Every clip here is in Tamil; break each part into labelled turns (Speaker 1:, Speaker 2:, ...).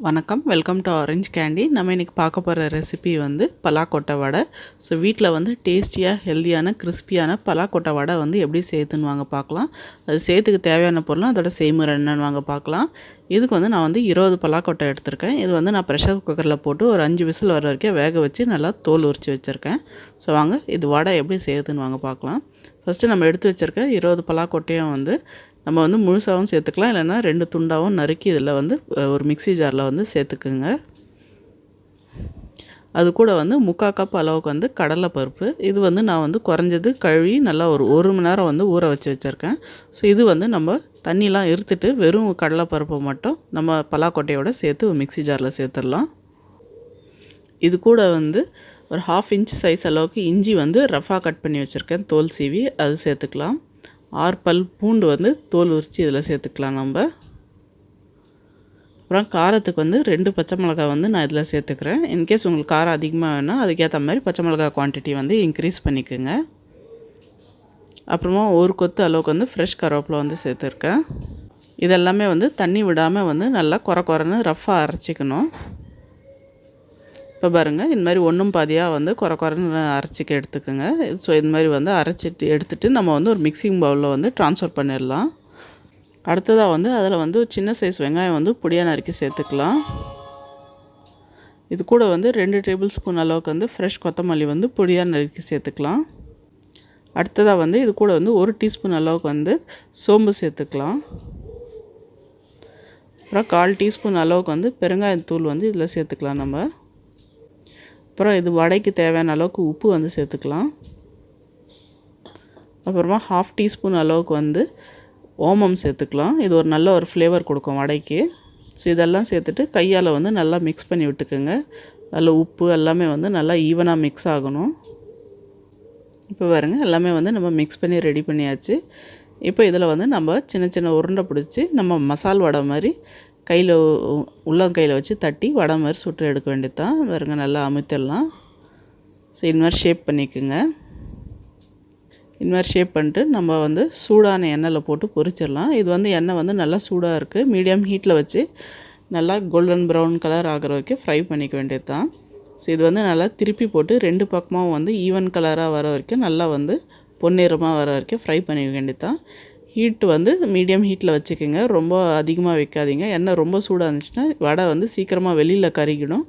Speaker 1: வணக்கம், வெல்கம் டு ஆரஞ்ச் கேண்டி. நம்ம இன்றைக்கி பார்க்க போகிற ரெசிபி வந்து பலாக்கொட்டை வடை. ஸோ வீட்டில் வந்து டேஸ்டியாக ஹெல்த்தியான கிறிஸ்பியான பலாக்கொட்டை வடை வந்து எப்படி செய்யுதுன்னு வாங்க பார்க்கலாம். அது செய்யறதுக்கு தேவையான பொருளும் அதோட செய்முறை என்னன்னு வாங்க பார்க்கலாம். இதுக்கு வந்து நான் வந்து 20 பலாக்கொட்டை எடுத்திருக்கேன். இது வந்து நான் ப்ரெஷர் குக்கரில் போட்டு ஒரு 5 விசில் வர வரைக்கும் வேக வச்சு நல்லா தோல் உரித்து வச்சுருக்கேன். ஸோ வாங்க இது வடை எப்படி செய்யுதுன்னு வாங்க பார்க்கலாம். ஃபஸ்ட்டு நம்ம எடுத்து வச்சுருக்க 20 பலாக்கொட்டையும் வந்து நம்ம வந்து முழுசாகவும் சேர்த்துக்கலாம், இல்லைன்னா 2 துண்டாகவும் நறுக்கி இதில் வந்து ஒரு மிக்ஸி ஜாரில் வந்து சேர்த்துக்குங்க. அது கூட வந்து 3/4 கப் அளவுக்கு வந்து கடலைப்பருப்பு. இது வந்து நான் வந்து குறைஞ்சது கழுவி நல்லா ஒரு மணி நேரம் வந்து ஊற வச்சு வச்சுருக்கேன். ஸோ இது வந்து நம்ம தண்ணிலாம் இருத்துட்டு வெறும் கடலைப்பருப்பை மட்டும் நம்ம பலாக்கொட்டையோடு சேர்த்து ஒரு மிக்ஸி ஜாரில் சேர்த்துடலாம். இது கூட வந்து ஒரு 1/2 இன்ச் சைஸ் அளவுக்கு இஞ்சி வந்து ரஃபாக கட் பண்ணி வச்சுருக்கேன், தோல் சீவி அது சேர்த்துக்கலாம். 6 பல் பூண்டு வந்து தோல் உரித்து இதில் சேர்த்துக்கலாம் நம்ம. அப்புறம் காரத்துக்கு வந்து 2 பச்சை மிளகாய் வந்து நான் இதில் சேர்த்துக்கிறேன். இன்கேஸ் உங்களுக்கு காரம் அதிகமாக வேணால் அதுக்கேற்ற மாதிரி பச்சை மிளகாய் குவான்டிட்டி வந்து இன்க்ரீஸ் பண்ணிக்கோங்க. அப்புறமா ஒரு கொத்து அளவுக்கு வந்து ஃப்ரெஷ் கருவேப்பிலை வந்து சேர்த்துருக்கேன். இதெல்லாமே வந்து தண்ணி விடாமல் வந்து நல்லா குறைன்னு ரஃப்பாக அரைச்சிக்கணும். இப்போ பாருங்கள், இந்த மாதிரி ஒன்றும் பாதியாக வந்து குறைன்னு அரைச்சிக்க எடுத்துக்கோங்க. ஸோ இது மாதிரி வந்து அரைச்சிட்டு எடுத்துகிட்டு நம்ம வந்து ஒரு மிக்சிங் பவுலில் வந்து ட்ரான்ஸ்ஃபர் பண்ணிடலாம். அடுத்ததாக வந்து அதில் வந்து சின்ன சைஸ் வெங்காயம் வந்து பொடியாக நறுக்கி சேர்த்துக்கலாம். இது கூட வந்து 2 டேபிள் ஸ்பூன் அளவுக்கு வந்து ஃப்ரெஷ் கொத்தமல்லி வந்து பொடியாக நறுக்கி சேர்த்துக்கலாம். அடுத்ததாக வந்து இது கூட வந்து 1 டீஸ்பூன் அளவுக்கு வந்து சோம்பு சேர்த்துக்கலாம். அப்புறம் 1/4 டீஸ்பூன் அளவுக்கு வந்து பெருங்காயத்தூள் வந்து இதில் சேர்த்துக்கலாம் நம்ம. அப்புறம் இது வடைக்கு தேவையான அளவுக்கு உப்பு வந்து சேர்த்துக்கலாம். அப்புறமா 1/2 டீஸ்பூன் அளவுக்கு வந்து ஓமம் சேர்த்துக்கலாம். இது ஒரு நல்ல ஒரு ஃப்ளேவர் கொடுக்கும் வடைக்கு. ஸோ இதெல்லாம் சேர்த்துட்டு கையால் வந்து நல்லா மிக்ஸ் பண்ணி விட்டுக்குங்க. அதில் உப்பு எல்லாமே வந்து நல்லா ஈவனாக மிக்ஸ் ஆகணும். இப்போ பாருங்க, எல்லாமே வந்து நம்ம மிக்ஸ் பண்ணி ரெடி பண்ணியாச்சு. இப்போ இதில் வந்து நம்ம சின்ன சின்ன உருண்டை பிடிச்சி நம்ம மசால் வடை மாதிரி கையில் உள்ளங்கையில் வச்சு தட்டி வடை மாதிரி சுட்டு எடுக்க வேண்டியது தான். பாருங்க, நல்லா அமுத்திடலாம். ஸோ இந்த மாதிரி ஷேப் பண்ணிக்கோங்க. இந்த மாதிரி ஷேப் பண்ணிட்டு நம்ம வந்து சூடான எண்ணெயில் போட்டு பொரிச்சிடலாம். இது வந்து எண்ணெய் வந்து நல்லா சூடாக இருக்குது. மீடியம் ஹீட்டில் வச்சு நல்லா கோல்டன் ப்ரௌன் கலர் ஆகிற வரைக்கும் ஃப்ரை பண்ணிக்க வேண்டியது தான். ஸோ இது வந்து நல்லா திருப்பி போட்டு 2 பக்கமும் வந்து ஈவன் கலராக வர வரைக்கும் நல்லா வந்து பொன்னிறமாக வர வரைக்கும் ஃப்ரை பண்ணிக்க வேண்டியது தான். ஹீட் வந்து மீடியம் ஹீட்டில் வச்சுக்கோங்க, ரொம்ப அதிகமாக வைக்காதீங்க. எண்ணெய் ரொம்ப சூடாக இருந்துச்சுன்னா வடை வந்து சீக்கிரமாக வெளியில் கருகிடும்,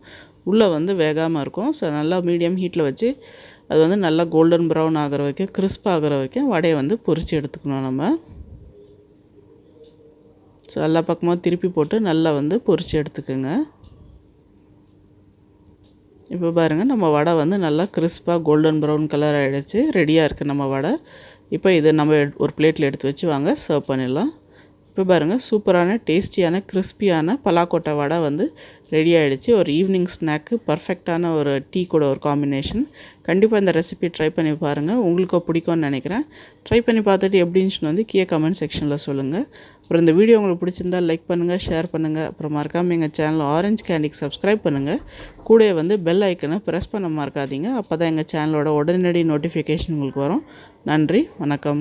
Speaker 1: உள்ளே வந்து வேகாமல் இருக்கும். ஸோ நல்லா மீடியம் ஹீட்டில் வச்சு அது வந்து நல்லா கோல்டன் ப்ரௌன் ஆகிற வரைக்கும், கிறிஸ்ப் ஆகிற வரைக்கும் வடையை வந்து பொரித்து எடுத்துக்கணும் நம்ம. ஸோ எல்லா பக்கமும் திருப்பி போட்டு நல்லா வந்து பொரித்து எடுத்துக்கோங்க. இப்போ பாருங்கள், நம்ம வடை வந்து நல்லா கிறிஸ்பாக கோல்டன் ப்ரௌன் கலர் ஆகிடுச்சு, ரெடியாக இருக்குது நம்ம வடை. இப்போ இதை நம்ம ஒரு பிளேட்டில் எடுத்து வச்சு வாங்க சர்வ் பண்ணிடலாம். இப்போ பாருங்கள், சூப்பரான டேஸ்டியான கிறிஸ்பியான பலாக்கொட்டை வடை வந்து ரெடி ஆகிடுச்சு. ஒரு ஈவினிங் ஸ்நாக்கு பர்ஃபெக்டான ஒரு டீ கூட ஒரு காம்பினேஷன். கண்டிப்பாக இந்த ரெசிபி ட்ரை பண்ணி பாருங்கள், உங்களுக்கு பிடிக்கும்னு நினைக்கிறேன். ட்ரை பண்ணி பார்த்துட்டு எப்படி இருந்துச்சுன்னு வந்து கீழே கமெண்ட் செக்ஷனில் சொல்லுங்கள். அப்புறம் இந்த வீடியோ உங்களுக்கு பிடிச்சிருந்தால் லைக் பண்ணுங்கள், ஷேர் பண்ணுங்கள். அப்புறம் மறக்காமல் எங்கள் சேனல் ஆரஞ்ச் கேண்டிக்கு சப்ஸ்கிரைப் பண்ணுங்கள். கூட வந்து பெல் ஐக்கனை ப்ரெஸ் பண்ண மறக்காதீங்க. அப்போ தான் எங்கள் சேனலோட உடனடி நோட்டிஃபிகேஷன் உங்களுக்கு வரும். நன்றி, வணக்கம்.